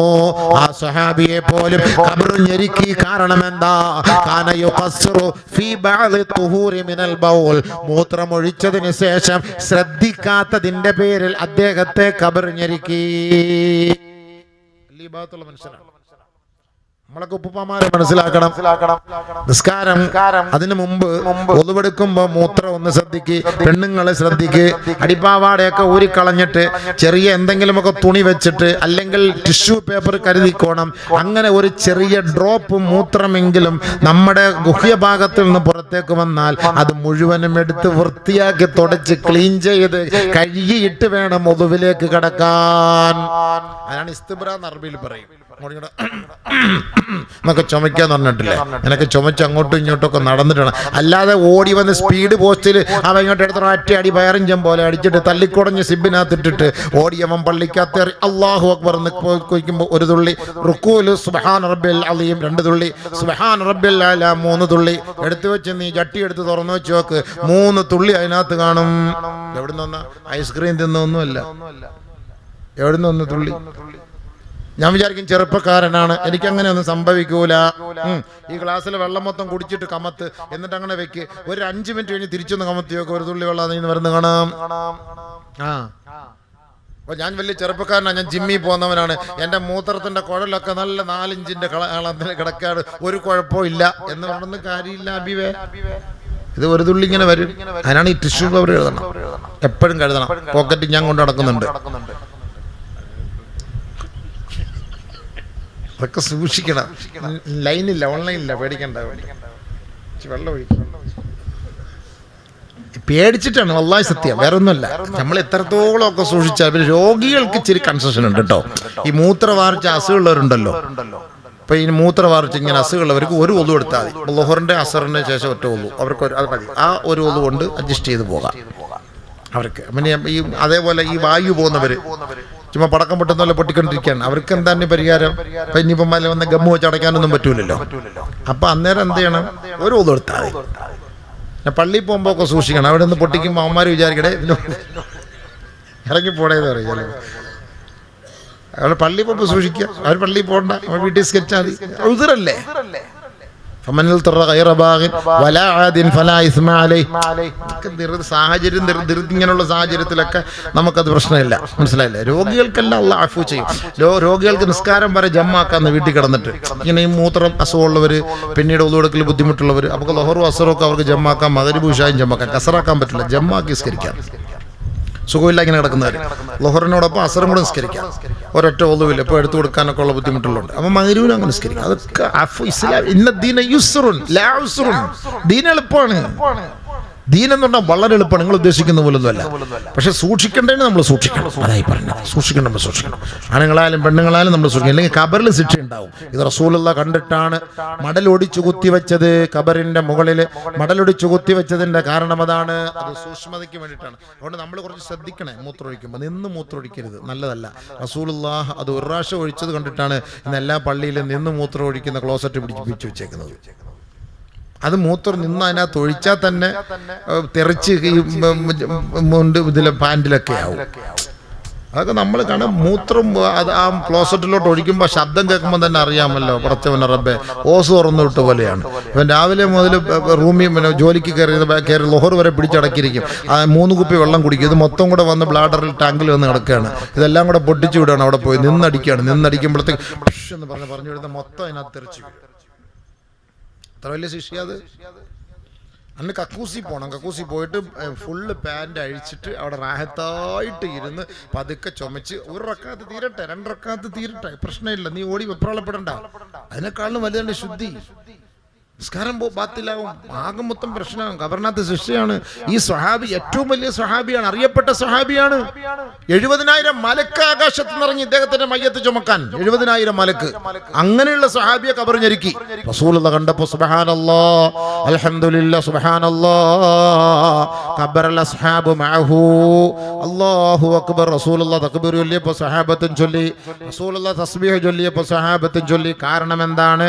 ആ സ്വഹാബിയെ പോലും ഖബർ ഞെരുക്കി. കാരണം എന്താ? കാന യുഖസ്സിറു ഫീ ബഅദി തുഹൂരി മിനൽ ബൗൽ, മൂത്രമൊഴിച്ചതിന് ശേഷം ശ്രദ്ധിക്കാത്തതിന്റെ പേരിൽ അദ്ദേഹത്തെ ഖബർ ഞെരുക്കി. ഈ ഭാഗത്തുള്ള മനുഷ്യനാണ്. നമ്മളൊക്കെ ഉപ്പുപ്പമാരെ മനസ്സിലാക്കണം. നിസ്കാരം അതിനു മുമ്പ് ഒതുവെടുക്കുമ്പോ മൂത്രം ഒന്ന് ശ്രദ്ധിക്ക്, പെണ്ണുങ്ങളെ ശ്രദ്ധിക്ക്. അടിപ്പാവാടയൊക്കെ ഊരിക്കളഞ്ഞിട്ട് ചെറിയ എന്തെങ്കിലുമൊക്കെ തുണി വെച്ചിട്ട് അല്ലെങ്കിൽ ടിഷ്യൂ പേപ്പർ കരുതിക്കോണം. അങ്ങനെ ഒരു ചെറിയ ഡ്രോപ്പ് മൂത്രമെങ്കിലും നമ്മുടെ ഗുഹ്യഭാഗത്തിൽ നിന്ന് പുറത്തേക്ക് വന്നാൽ അത് മുഴുവനും എടുത്ത് വൃത്തിയാക്കി തുടച്ച് ക്ലീൻ ചെയ്ത് കഴുകിയിട്ട് വേണം ഒതുവിലേക്ക് കടക്കാൻ. അതാണ് ഇസ്തിബ്ര എന്ന് അറബിയിൽ പറയും. എന്നൊക്കെ ചുമയ്ക്കാന്ന് പറഞ്ഞിട്ടില്ലേ? എനിക്ക് ചുമച്ച് അങ്ങോട്ടും ഇങ്ങോട്ടൊക്കെ നടന്നിട്ടാണ്. അല്ലാതെ ഓടി വന്ന് സ്പീഡ് പോസ്റ്റിൽ അവൻ ഇങ്ങോട്ട് എടുത്ത ഒറ്റ അടി പയറിഞ്ചം പോലെ അടിച്ചിട്ട് തല്ലിക്കുടഞ്ഞ് സിബിനകത്തിട്ടിട്ട് ഓടിയവൻ പള്ളിക്കകത്ത് അല്ലാഹു അക്ബർ കൊയ്ക്കുമ്പോൾ ഒരു തുള്ളി റുക്കൂല് സുബ്ഹാന റബ്ബിൽ അലീം 2 തുള്ളി, സുബ്ഹാന റബ്ബിൽ അഅല 3 തുള്ളി എടുത്തു വെച്ച് നീ ചട്ടി എടുത്ത് തുറന്നു വെച്ച് നോക്ക്, 3 തുള്ളി അതിനകത്ത് കാണും. എവിടുന്ന് വന്ന ഐസ്ക്രീം തിന്നൊന്നുമല്ല, എവിടുന്ന് വന്ന് തുള്ളി. ഞാൻ വിചാരിക്കും ചെറുപ്പക്കാരനാണ്, എനിക്കങ്ങനെ ഒന്നും സംഭവിക്കൂല. ഈ ഗ്ലാസ്സിൽ വെള്ളം മൊത്തം കുടിച്ചിട്ട് കമത്ത്, എന്നിട്ട് അങ്ങനെ വെക്ക്. ഒരു 5 മിനിറ്റ് കഴിഞ്ഞ് തിരിച്ചൊന്ന് കമത്തി വെക്കും, ഒരു തുള്ളി വെള്ളം നീ വരുന്ന കാണാം. അപ്പൊ ഞാൻ വലിയ ചെറുപ്പക്കാരനാണ്, ഞാൻ ജിമ്മിൽ പോകുന്നവനാണ്. എൻ്റെ മൂത്രത്തിന്റെ കുഴലൊക്കെ നല്ല 4 ഇഞ്ചിന്റെ കിടക്കാട്, ഒരു കുഴപ്പവും ഇല്ല എന്ന് പറഞ്ഞൊന്നും കാര്യമില്ല അബിവേ. ഇത് ഒരു തുള്ളി ഇങ്ങനെ വരും. അതിനാണ് ഈ ടിഷ്യൂ പേപ്പർ എഴുതണം, എപ്പോഴും കഴുതണം. പോക്കറ്റ് ഞാൻ കൊണ്ട് നടക്കുന്നുണ്ട്. അതൊക്കെ സൂക്ഷിക്കണം. ലൈനില്ല, ഓൺലൈനില്ല, പേടിക്കണ്ട. വെള്ളം ഒഴിക്കും. പേടിച്ചിട്ടാണ് വല്ലാഹി സത്യം, വേറെ ഒന്നുമല്ല. നമ്മൾ എത്രത്തോളം ഒക്കെ സൂക്ഷിച്ചാൽ പിന്നെ രോഗികൾക്ക് ഇച്ചിരി കൺസെഷൻ ഉണ്ട് കേട്ടോ. ഈ മൂത്രവാർച്ച അസുഖമുള്ളവരുണ്ടല്ലോ, ഇപ്പൊ ഈ മൂത്രവാർച്ച ഇങ്ങനെ അസുഖമുള്ളവർക്ക് ഒരു ഒതു എടുത്താൽ മതി. ളുഹറിന്റെ അസറിന്റെ ശേഷം ഒറ്റ ഒതു അവർക്ക് അത് മതി. ആ ഒരു ഒതു കൊണ്ട് അഡ്ജസ്റ്റ് ചെയ്ത് പോകാം അവർക്ക്. പിന്നെ ഈ അതേപോലെ ഈ വായു പോകുന്നവര് ചുമ്മാ പടക്കം പൊട്ടുന്ന പോലെ പൊട്ടിക്കൊണ്ടിരിക്കുകയാണ്, അവർക്ക് എന്താണ് പരിഹാരം? അപ്പൊ ഇനിയിപ്പം മല വന്ന് ഗമ്മു വെച്ച് അടയ്ക്കാനൊന്നും പറ്റൂലല്ലോ. അപ്പൊ അന്നേരം എന്ത് ചെയ്യണം? ഒരു ഒതു എടുത്താൽ മതി. പള്ളിയിൽ പോകുമ്പോ ഒക്കെ സൂക്ഷിക്കണം. അവിടെ നിന്ന് പൊട്ടിക്കുമ്പോൾ അവന്മാർ വിചാരിക്കടേ ഇറങ്ങിപ്പോടേന്ന് പറയും ചിലപ്പോൾ. അവിടെ പള്ളിയിൽ പോകുമ്പോൾ സൂക്ഷിക്കുക. അവർ പള്ളിയിൽ പോകണ്ട, അവർ വീട്ടിൽ സ്കെച്ചാൽ മതി. ഉദറല്ലേ സാഹചര്യം ഇങ്ങനെയുള്ള സാഹചര്യത്തിലൊക്കെ നമുക്കത് പ്രശ്നമില്ല, മനസ്സിലായില്ലേ? രോഗികൾക്കെല്ലാം അള്ളാഹ് അഫ്വ ചെയ്യും. രോഗികൾക്ക് നിസ്കാരം വരെ ജമ്മാക്കാന്ന് വീട്ടിൽ കിടന്നിട്ട് ഇങ്ങനെ ഈ മൂത്രം അസുഖമുള്ളവർ, പിന്നീട് ഒതുകൊടുക്കൽ ബുദ്ധിമുട്ടുള്ളവർ, അപ്പോൾ ലഹറും അസറൊക്കെ അവർക്ക് ജമ്മാക്കാം, മഗ്‌രിബ് ഇശായും ജമ്മാക്കാം. കസറാക്കാൻ പറ്റില്ല, ജമ്മാക്കി നിസ്കരിക്കാം. സുഖമില്ല ഇങ്ങനെ കിടക്കുന്നവർ ലഹറിനോടൊപ്പം അസറും കൂടെ നിസ്കരിക്കാം. ഒരൊറ്റ ഒന്നുമില്ല, ഇപ്പോൾ എടുത്തു കൊടുക്കാനൊക്കെ ഉള്ള ബുദ്ധിമുട്ടുള്ളതുണ്ട്. അപ്പം മഗ്‌രിബിനും അങ്ങനെ നിസ്കരിക്കാം. അതൊക്കെ ഇസ്ലാം ഇന്ന യുസ്റുൻ ലാ ഉസ്റുൻ, ദീൻ എളുപ്പമാണ്. ദീൻ എന്ന് പറഞ്ഞാൽ വളരെ എളുപ്പമാണ്, നിങ്ങൾ ഉദ്ദേശിക്കുന്ന പോലൊന്നുമല്ല. പക്ഷെ സൂക്ഷിക്കേണ്ടതിന് നമ്മൾ സൂക്ഷിക്കണം. അതായി പറഞ്ഞത്, സൂക്ഷിക്കണം, നമ്മൾ സൂക്ഷിക്കണം. ആണുങ്ങളായാലും പെണ്ണുങ്ങളായാലും നമ്മൾ സൂക്ഷിക്കണം, അല്ലെങ്കിൽ ഖബറിൽ ശിക്ഷ ഉണ്ടാവും. ഇത് റസൂലുള്ളാഹി കണ്ടിട്ടാണ് മടലൊടിച്ചു കുത്തിവെച്ചത്. ഖബറിന്റെ മുകളിൽ മടലൊടിച്ചു കുത്തിവെച്ചതിന്റെ കാരണം അതാണ്, അത് സൂക്ഷ്മതയ്ക്ക് വേണ്ടിയിട്ടാണ്. അതുകൊണ്ട് നമ്മൾ കുറച്ച് ശ്രദ്ധിക്കണേ. മൂത്രമൊഴിക്കുമ്പോൾ നിന്ന് മൂത്രമൊഴിക്കരുത്, നല്ലതല്ല. റസൂലുള്ളാഹി അത് ഒരു പ്രാവശ്യം ഒഴിച്ചത് കണ്ടിട്ടാണ് ഇന്ന് എല്ലാ പള്ളിയിലും നിന്ന് മൂത്രം ഒഴിക്കുന്ന ക്ലോസറ്റ് പിടിച്ചു വെച്ചേക്കുന്നത്. അത് മൂത്രം നിന്ന് അതിനകത്ത് ഒഴിച്ചാൽ തന്നെ തെറിച്ച് ഇതിലെ പാൻറ്റിലൊക്കെ ആവും. അതൊക്കെ നമ്മൾ കാണാൻ മൂത്രം അത് ആ ക്ലോസറ്റിലോട്ട് ഒഴിക്കുമ്പോൾ ശബ്ദം കേൾക്കുമ്പോൾ തന്നെ അറിയാമല്ലോ പടച്ചവനെ റബ്ബെ ഓസ് തുറന്നു വിട്ട പോലെയാണ്. ഇവൻ രാവിലെ മുതൽ റൂമിൽ പിന്നെ ജോലിക്ക് കയറി ലൊഹർ വരെ പിടിച്ചടക്കിയിരിക്കും. ആ 3 കുപ്പി വെള്ളം കുടിക്കും. ഇത് മൊത്തം കൂടെ വന്ന് ബ്ലാഡറിൽ ടാങ്കിൽ വന്ന് കിടക്കുകയാണ്. ഇതെല്ലാം കൂടെ പൊട്ടിച്ചു വിടുകയാണ്. അവിടെ പോയി നിന്നടിക്കുമ്പോഴത്തേക്ക് എന്ന് പറഞ്ഞു വിടുന്ന മൊത്തം അതിനകത്ത് തെറിച്ചു വീഴും. അത്ര വലിയ ശിക്ഷ അത്. അന്ന് കക്കൂസി പോകണം. കക്കൂസി പോയിട്ട് ഫുള്ള് പാൻറ് അഴിച്ചിട്ട് അവിടെ റാഹത്തായിട്ട് ഇരുന്ന് പതുക്കെ ചുമച്ച് 1 റക്കാത്ത് തീരട്ടെ 2 റക്കാത്ത് തീരട്ടെ, പ്രശ്നമില്ല, നീ ഓടി വെപ്രാളപ്പെടണ്ട. അതിനേക്കാളും വലുതാണ് ശുദ്ധി. നിസ്കാരം ബാത്തിലാവും, ആകെ മൊത്തം പ്രശ്നമാകും. ഖബറിനകത്ത് ശിക്ഷയാണ്. ഈ സ്വഹാബി ഏറ്റവും വലിയ സ്വഹാബിയാണ്, അറിയപ്പെട്ട സ്വഹാബിയാണ്. 70,000 മലക്ക് ആകാശത്ത് നിറങ്ങി ഇദ്ദേഹത്തിന്റെ മയ്യത്ത് ചുമക്കാൻ. 70,000 മലക്ക്. അങ്ങനെയുള്ള സ്വഹാബിയെ ഖബർ ഞെരുക്കി. റസൂലുള്ളാഹി കണ്ടപ്പോൾ സുബ്ഹാനല്ലാഹ് അൽഹംദുലില്ലാഹ് സുബ്ഹാനല്ലാഹ് ഖബറൽ അസ്ഹാബു മഅഹു അല്ലാഹു അക്ബർ. റസൂലുള്ളാഹി തക്ബീർ ചൊല്ലിയപ്പോൾ സ്വഹാബത്തും ചൊല്ലി. റസൂലുള്ളാഹി തസ്ബീഹ് ചൊല്ലിയപ്പോൾ സ്വഹാബത്തും ചൊല്ലി. കാരണം എന്താണ്?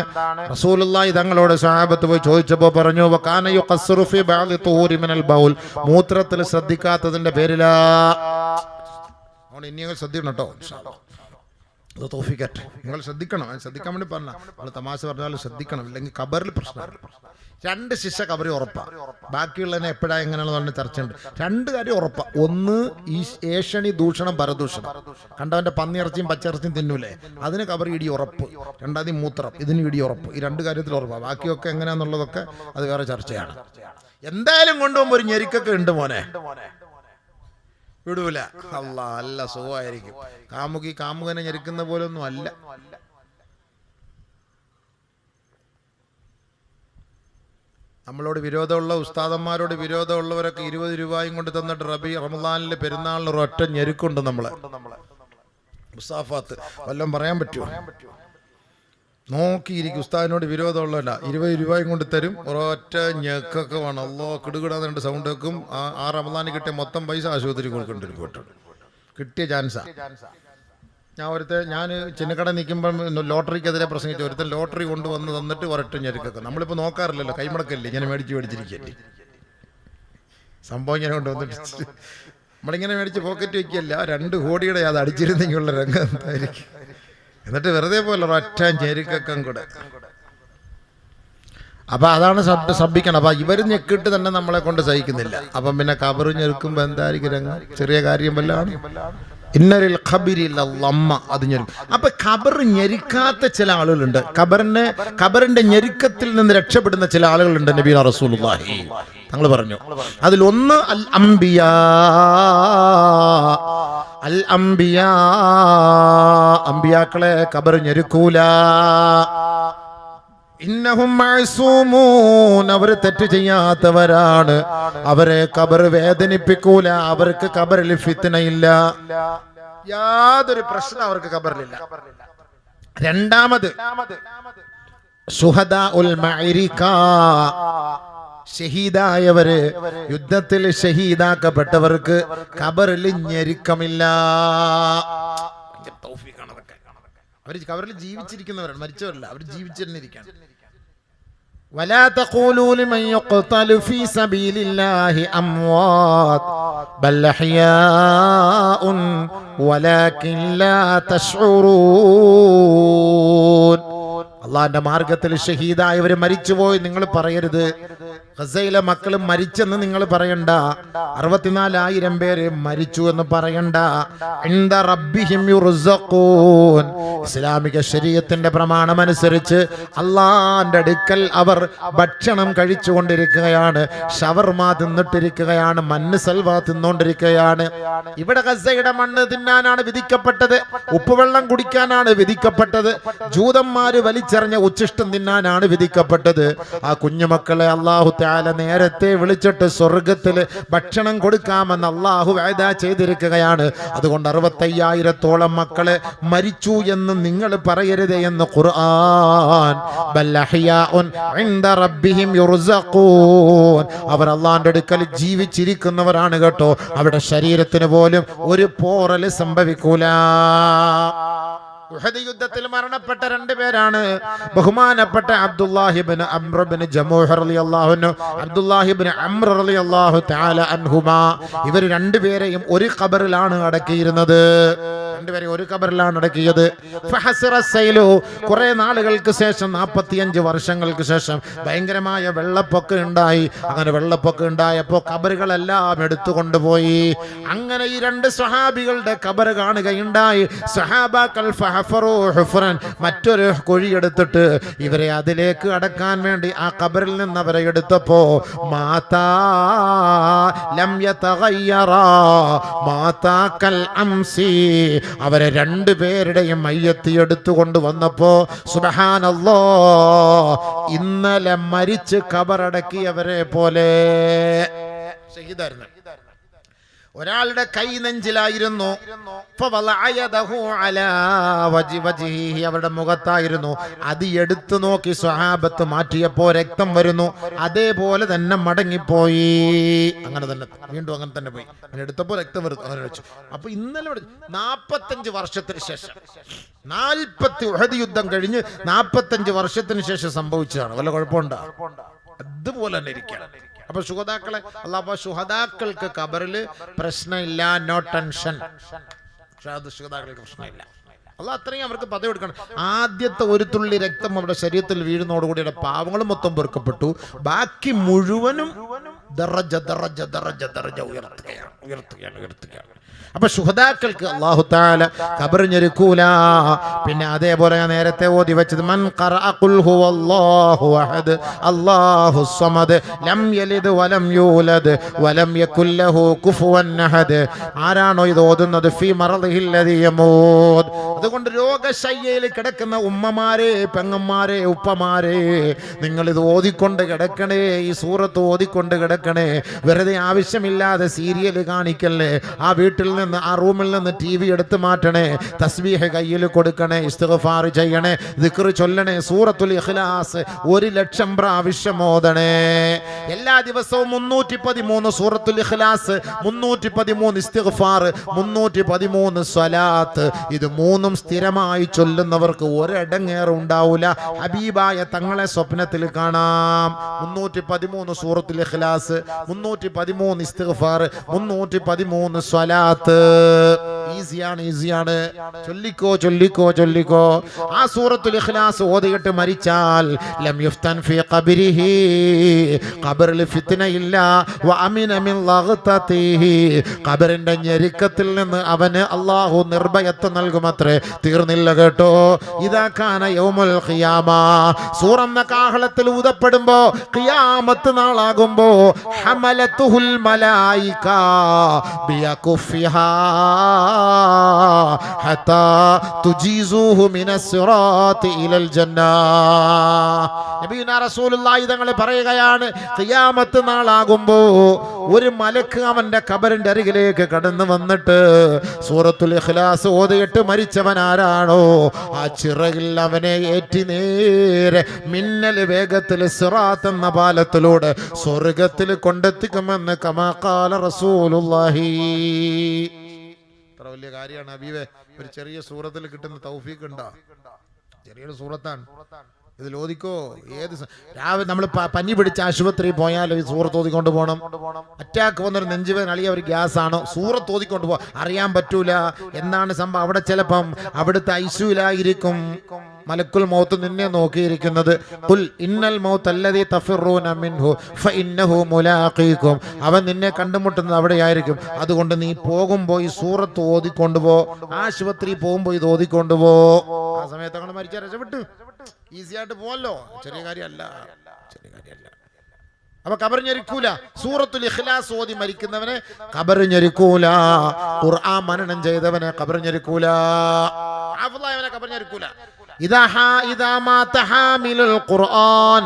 റസൂലുള്ളാഹി തങ്ങളോട് സ്വഹാബത്ത് പോയി ചോദിച്ചപ്പോൾ പറഞ്ഞു വകാന യുഖസ്സിറു ഫീ ബഅദി തുഹൂരി മിനൽ ബൗൽ. മൂത്രത്തിൽ ശ്രദ്ധിക്കാത്തതിന്റെ പേരിലാ. നിങ്ങൾ ശ്രദ്ധിക്കണം കേട്ടോ. അത് തോഫിക്കട്ടെ, നിങ്ങൾ ശ്രദ്ധിക്കണം. ശ്രദ്ധിക്കാൻ വേണ്ടി പറഞ്ഞ നമ്മൾ തമാശ പറഞ്ഞാലും ശ്രദ്ധിക്കണം, ഇല്ലെങ്കിൽ ഖബറിൽ പ്രശ്നം. 2 ശിക്ഷ ഖബറിൽ ഉറപ്പാണ്. ബാക്കിയുള്ളതിനെ എപ്പോഴാ എങ്ങനെയാണെന്ന് പറഞ്ഞ ചർച്ചയുണ്ട്. 2 കാര്യം ഉറപ്പാണ്. ഒന്ന് ഈ ഏഷണി ദൂഷണം പരദൂഷണം. കണ്ടവന്റെ പന്നിയിറച്ചിയും പച്ചിറച്ചിയും തിന്നൂലേ, അതിന് ഖബർ ഇടി ഉറപ്പ്. 2ാമത് മൂത്രം, ഇതിന് ഇടി ഉറപ്പ്. ഈ 2 കാര്യത്തിൽ ഉറപ്പാണ്. ബാക്കിയൊക്കെ എങ്ങനെയാന്നുള്ളതൊക്കെ അത് വേറെ ചർച്ചയാണ്. എന്തായാലും കൊണ്ടുപോകുമ്പോൾ ഒരു ഞെരുക്കൊക്കെ ഉണ്ട് മോനെ, വിടൂല. അല്ലാ നല്ല സുഖമായിരിക്കും. കാമുകനെ ഞെരുക്കുന്ന പോലെ ഒന്നും അല്ല. നമ്മളോട് വിരോധമുള്ള ഉസ്താദന്മാരോട് വിരോധമുള്ളവരൊക്കെ 20 രൂപയും കൊണ്ട് തന്നിട്ട് റമദാനിലെ പെരുന്നാളിന് ഒരൊറ്റ ഞെരുക്കുണ്ട് നമ്മളെ. മുസാഫാത്ത് വല്ലതും പറയാൻ പറ്റുമോ? നോക്കിയിരിക്കും. ഉസ്താദിനോട് വിരോധമുള്ളതല്ല, 20 രൂപയും കൊണ്ട് തരും. ഒരൊറ്റ ഞെക്കൊക്കെ വേണം. അല്ലോ കിടുകിടാന്ന് 2 സൗണ്ട് വെക്കും. ആ റമദാനിൽ കിട്ടിയ മൊത്തം പൈസ ആശുപത്രി കൊടുക്കേണ്ടി വരും. പോയിട്ട് കിട്ടിയ ചാൻസാ. ഞാൻ ചിന്നക്കട നിൽക്കുമ്പം ലോട്ടറിക്കെതിരെ പ്രസംഗിച്ചു. ഒരുത്തൻ ലോട്ടറി കൊണ്ടുവന്ന് തന്നിട്ട് ഒരൊറ്റ ഞെരുക്കൊക്കെ. നമ്മളിപ്പോൾ നോക്കാറില്ലല്ലോ, കൈമടക്കല്ലേ, ഇങ്ങനെ മേടിച്ചിരിക്കല്ലേ. സംഭവം ഇങ്ങനെ കൊണ്ടുവന്നിട്ട് നമ്മളിങ്ങനെ മേടിച്ച് പോക്കറ്റ് വയ്ക്കല്ല. 2 കോടിയുടെ അത് അടിച്ചിരുന്നെങ്കിലുള്ള രംഗം എന്തായിരിക്കും. എന്നിട്ട് വെറുതെ പോലെ ഒരൊറ്റ ഞെരുക്കൊക്കെ കൂടെ. അപ്പൊ അതാണ് ശ്രദ്ധിക്കണം. അപ്പൊ ഇവർ ഞെക്കിട്ട് തന്നെ നമ്മളെ കൊണ്ട് സഹിക്കുന്നില്ല. അപ്പം പിന്നെ ഖബർ ഞെരുക്കുമ്പോ എന്തായിരിക്കും രംഗം? ചെറിയ കാര്യം വല്ലാണ്. ഇന്നരിൽ ഖബരിൽ ലമ്മ അത് ഞെരുക്കും. അപ്പൊ ഖബർ ഞെരുക്കാത്ത ചില ആളുകളുണ്ട്. ഖബറിന്റെ ഞെരുക്കത്തിൽ നിന്ന് രക്ഷപ്പെടുന്ന ചില ആളുകളുണ്ട്. നബിയുനാ റസൂലുള്ളാഹി തങ്ങൾ പറഞ്ഞു. അതിലൊന്ന് അംബിയാക്കളെ ഖബർ ഞെരുക്കൂല. ഇന്നഹും മഅ്സൂമൂൻ, അവർ തെറ്റ് ചെയ്യാത്തവരാണ്. അവരെ ഖബർ വേദനിപ്പിക്കൂല. അവർക്ക് ഖബറിൽ ഫിത്നയില്ല, യാതൊരു പ്രശ്നം അവർക്ക് ഖബറിലില്ല. 2ാമത് ശുഹദാഉൽ മഅരിക, ഷഹീദായവര്, യുദ്ധത്തിൽ ഷഹീദാക്കപ്പെട്ടവർക്ക് ഖബറിൽ ഞെരുക്കമില്ല. അവർ ഖബറിൽ ജീവിച്ചിരിക്കുന്നവരാണ്, മരിച്ചവരല്ല. അവർ ജീവിച്ചിരിക്കാണ്. ولا تقولوا لمن يقتل في سبيل الله أموات بل أحياء ولكن لا تشعرون. അള്ളാന്റെ മാർഗത്തിൽ ഷഹീദായവർ മരിച്ചുപോയി നിങ്ങൾ പറയരുത്. ഗസയിലെ മക്കളും മരിച്ചെന്ന് നിങ്ങൾ പറയണ്ട. 64,000 പേര് മരിച്ചു എന്ന് പറയണ്ട. ഇൻദ റബ്ബിഹിം യുർസഖൂൻ, ഇസ്ലാമിക ശരീഅത്തിന്റെ പ്രമാണം അനുസരിച്ച് അള്ളാന്റെ അടുക്കൽ അവർ ഭക്ഷണം കഴിച്ചുകൊണ്ടിരിക്കുകയാണ്. ഷവർമ തിന്നിട്ടിരിക്കുകയാണ്, മണ്ണ് സൽവ തിന്നുകൊണ്ടിരിക്കുകയാണ്. ഇവിടെ ഗസയുടെ മണ്ണ് തിന്നാനാണ് വിധിക്കപ്പെട്ടത്, ഉപ്പുവെള്ളം കുടിക്കാനാണ് വിധിക്കപ്പെട്ടത്, ജൂതന്മാര് വലിച്ചെറിഞ്ഞ ഉച്ചിഷ്ടം തിന്നാനാണ് വിധിക്കപ്പെട്ടത്. ആ കുഞ്ഞുമക്കളെ അല്ലാഹു തആല നേരത്തെ വിളിച്ചിട്ട് സ്വർഗത്തിൽ ഭക്ഷണം കൊടുക്കാമെന്ന് അല്ലാഹു വഅദ ചെയ്തിരിക്കുകയാണ്. അതുകൊണ്ട് 65,000-ഓളം മക്കളെ മരിച്ചു എന്ന് നിങ്ങൾ പറയരുത് എന്ന് ഖുർആൻ. ബൽ അഹ്യാഉൻ ഇൻദ റബ്ബിഹിം യുർസഖൂൻ, അവർ അല്ലാഹുവിന്റെ അടുക്കൽ ജീവിച്ചിരിക്കുന്നവരാണ് കേട്ടോ. അവിടെ ശരീരത്തിന് പോലും ഒരു പോറൽ സംഭവിക്കൂല. ഉഹദ് യുദ്ധത്തിൽ മരണപ്പെട്ട രണ്ടുപേരാണ്. ബഹുമാനപ്പെട്ട അബ്ദുല്ലാഹിബ്നു അംർ ഇബ്നു ജമൂഹ് റളിയല്ലാഹു അൻഹു, അബ്ദുല്ലാഹിബ്നു അംർ റളിയല്ലാഹു തആല അൻഹുമാ. ഇവർ രണ്ടുപേരെയും ഒരു ഖബറിലാണ് അടക്കിയിരുന്നത്. രണ്ടുപേരെയും ഒരു ഖബറിലാണ് അടക്കിയത്. ഫഹസറ സൈലു, കുറെ നാളുകൾക്ക് ശേഷം 45 വർഷങ്ങൾക്ക് ശേഷം ഭയങ്കരമായ വെള്ളപ്പൊക്കം ഉണ്ടായി. അങ്ങനെ വെള്ളപ്പൊക്കം ഉണ്ടായപ്പോൾ ഖബറുകളെല്ലാം എടുത്തുകൊണ്ടുപോയി. അങ്ങനെ ഈ രണ്ട് സ്വഹാബികളുടെ ഖബർ കാണുകയുണ്ടായി. സ്വഹാബാക്കൾ ഫഹഫറു ഹുഫ്റൻ, മറ്റൊരു കുഴിയെടുത്തിട്ട് ഇവരെ അതിലേക്ക് അടക്കാൻ വേണ്ടി ആ ഖബറിൽ നിന്ന് അവരെ എടുത്തപ്പോ മാതാ ലം യതഗയ്യറാ മാതാ കൽ അംസി, അവരെ രണ്ടുപേരുടെയും മയ്യത്ത് എടുത്തുകൊണ്ട് വന്നപ്പോ സുബ്ഹാനല്ലാഹ്, ഇന്നലെ മരിച്ച് ഖബറടക്കിയവരെ പോലെ ഷഹീദായിരുന്നു. ഒരാളുടെ കൈ നെഞ്ചിലായിരുന്നു, അവരുടെ മുഖത്തായിരുന്നു. അത് എടുത്തു നോക്കി സ്വഹാബത്ത് മാറ്റിയപ്പോ രക്തം വരുന്നു. അതേപോലെ തന്നെ മടങ്ങിപ്പോയി. അങ്ങനെ തന്നെ വീണ്ടും അങ്ങനെ തന്നെ പോയി. അങ്ങനെ എടുത്തപ്പോ രക്തം വരുന്നു. അങ്ങനെ വെച്ചു. അപ്പൊ ഇന്നലെ 45 വർഷത്തിന് ശേഷം, 40 ഉഹദ് യുദ്ധം കഴിഞ്ഞ് 45 വർഷത്തിന് ശേഷം സംഭവിച്ചതാണ്. വല്ല കുഴപ്പമുണ്ടോ? അതുപോലെ തന്നെ ഇരിക്കണം. അപ്പൊ ശുഹദാക്കളെ അല്ലാഹു, ശുഹദാക്കൾക്ക് ഖബറിൽ പ്രശ്നമില്ല, നോ ടെൻഷൻ. ശുഹദാക്കൾക്ക് പ്രശ്നമില്ല. അല്ലാഹ് അത്രയും അവർക്ക് പദവി കൊടുക്കണം. ആദ്യത്തെ ഒരു തുള്ളി രക്തം അവരുടെ ശരീരത്തിൽ വീഴുന്നതോടുകൂടി പാവങ്ങളും മൊത്തം പൊറുക്കപ്പെട്ടു. ബാക്കി മുഴുവനും ദറജ ദറജ ദറജ ദറജ ഉയർത്തുകയാണ്. അപ്പൊ ശുഹദാക്കൾക്ക് അല്ലാഹു തആല ഖബർ ഞെരുക്കൂല. പിന്നെ അതേപോലെ ഞാൻ നേരത്തെ ഓതി വെച്ചത്, മൻ ഖറഅ ഖുൽ ഹുവല്ലാഹു അഹദ് അല്ലാഹുസ് സമദ് ലം യലിദ് വലം യൂലദ് വലം യകുൽ ലഹു കുഫുവൻ അഹദ്. ആരാണോ ഇത് ഓതുന്നത്, ഫീ മറദിഹിൽ ലദീ യമൂത്, അതുകൊണ്ട് രോഗശയ്യയിൽ കിടക്കുന്ന ഉമ്മമാരെ, പെങ്ങന്മാരെ, ഉപ്പമാരെ, നിങ്ങൾ ഇത് ഓതിക്കൊണ്ട് കിടക്കണേ. ഈ സൂറത്ത് ഓതിക്കൊണ്ട് കിടക്കണേ. വെറുതെ ആവശ്യമില്ലാതെ സീരിയൽ കാണിക്കല്ലേ. ആ വീട്ടിൽ നിന്ന്, ആ റൂമിൽ നിന്ന് TV എടുത്ത് മാറ്റണേ. തസ്ബീഹ് കയ്യിൽ കൊടുക്കണേ. ഇസ്തിഗ്ഫാർ ചെയ്യണേ. ദിക്ർ ചൊല്ലണേ. സൂറത്തുൽ ഇഖ്ലാസ് 1,00,000 പ്രാവശ്യം ഓതണേ. എല്ലാ ദിവസവും 313 സൂറത്തുൽ ഇഖ്ലാസ്, 313 ഇസ്തിഗ്ഫാർ, 313 സ്വലാത്ത്. ഇത് മൂന്നും സ്ഥിരമായി ചൊല്ലുന്നവർക്ക് ഒരടങ്ങേറും ഉണ്ടാവില്ല. ഹബീബായ തങ്ങളെ സ്വപ്നത്തിൽ കാണാം. 313 സൂറത്തുൽ ഇഖ്ലാസ്, 313 ഇസ്തിഗ്ഫാർ, 313 സ്വലാത്ത്. ഈസിയാണ്. ചൊല്ലിക്കോ. ആ സൂറത്തുൽ ഇഖ്ലാസ് ഓതിയിട്ട് മരിച്ചാൽ ലം യുഫ്തൻ ഫീ ഖബ്രിഹി, ഖബറിൽ ഫിത്നയില്ല. വ അമിന മിൻ ലഗ്തതിഹി, ഖബറിന്റെ ഞെരുക്കത്തിൽ നിന്ന് അവന് അല്ലാഹു നിർഭയത്വം നൽകുമത്രേ. തീർന്നില്ല കേട്ടോ. ഇദാ കാന യൗമുൽ ഖിയാമ, സൂറന്ന കാഹളത്തിൽ ഊതപ്പെടുമ്പോ ഖിയാമത്ത് നാളാകുമ്പോ ഹമലതുഹുൽ മലായിക ബിയകുഫിഹാ ഹത്താ തുജീസുഹു മിനസ് സിറാത്തി ഇലൽ ജന്നാ. നബിയുനാ റസൂലുള്ളാഹി തങ്ങൾ പറയുകയാണ്, ഖിയാമത്ത് നാളാകുമ്പോ ഒരു മലക്ക് അവന്റെ ഖബറിന്റെ അരികിലേക്ക് കടന്നു വന്നിട്ട് സൂറത്തുൽ ഇഖ്ലാസ് ഓതിയിട്ട് മരിച്ചവൻ ആരാണോ ആ ചിറകിൽ അവനെ ഏറ്റി നേരെ മിന്നൽ വേഗത്തിൽ സിറാത്ത് എന്ന പാലത്തിലൂടെ സ്വർഗത്തിൽ കൊണ്ടെത്തിക്കുമെന്ന് കമാ ഖാല റസൂലുള്ളാഹി. വലിയ കാര്യമാണ് ഹബീബേ. ഒരു ചെറിയ സൂറത്തിൽ കിട്ടുന്ന തൗഫീഖ് ഉണ്ടോ? ചെറിയൊരു സൂറത്താണ്. ഇതിൽ ഓതിക്കോ. രാവിലെ നമ്മൾ പനി പിടിച്ച് ആശുപത്രി പോയാൽ ഈ സൂറത്ത് ഓതിക്കൊണ്ട് പോകണം. അറ്റാക്ക് വന്നൊരു നെഞ്ചുവേദന, അളിയ ഒരു ഗ്യാസ് ആണോ, സൂറത്ത് ഓതിക്കൊണ്ട് പോകാൻ അറിയാൻ പറ്റൂല എന്താണ് സംഭവം. അവിടെ ചിലപ്പം അവിടുത്തെ ഐസിയുലായിരിക്കും മലക്കുൽ മൗത്ത് നിന്നെ നോക്കിയിരിക്കുന്നത്. ഖുൽ ഇന്നൽ മൗത്ത് അല്ലദീ തഫിറൂന മിൻഹു ഫഇന്നഹു മുലാഖീകും, അവൻ നിന്നെ കണ്ടുമുട്ടുന്നത് അവിടെയായിരിക്കും. അതുകൊണ്ട് നീ പോകുമ്പോൾ ഈ സൂറത്ത് ഓതിക്കൊണ്ടുപോ. ആശുപത്രി പോകുമ്പോൾ ഇത് ഓതിക്കൊണ്ടുപോ. ആ സമയത്ത് അങ്ങനെ മരിച്ചാൽ രക്ഷപ്പെട്ടു. ഈസി ആയിട്ട് പോവല്ലോ. ചെറിയ കാര്യമല്ല. അപ്പൊ ഖബർ ഞെരുക്കൂല. സൂറത്തുൽ ഇഖ്ലാസ് ഓതി മരിക്കുന്നവനെ ഖബർ ഞെരുക്കൂല. ഖുർആൻ മനനം ചെയ്തവനെ ഖബർ ഞെരുക്കൂല. ആഫ്ളായവനെ ഖബർ ഞെരുക്കൂല. ഇദാ മാത ഹാമിലുൽ ഖുർആൻ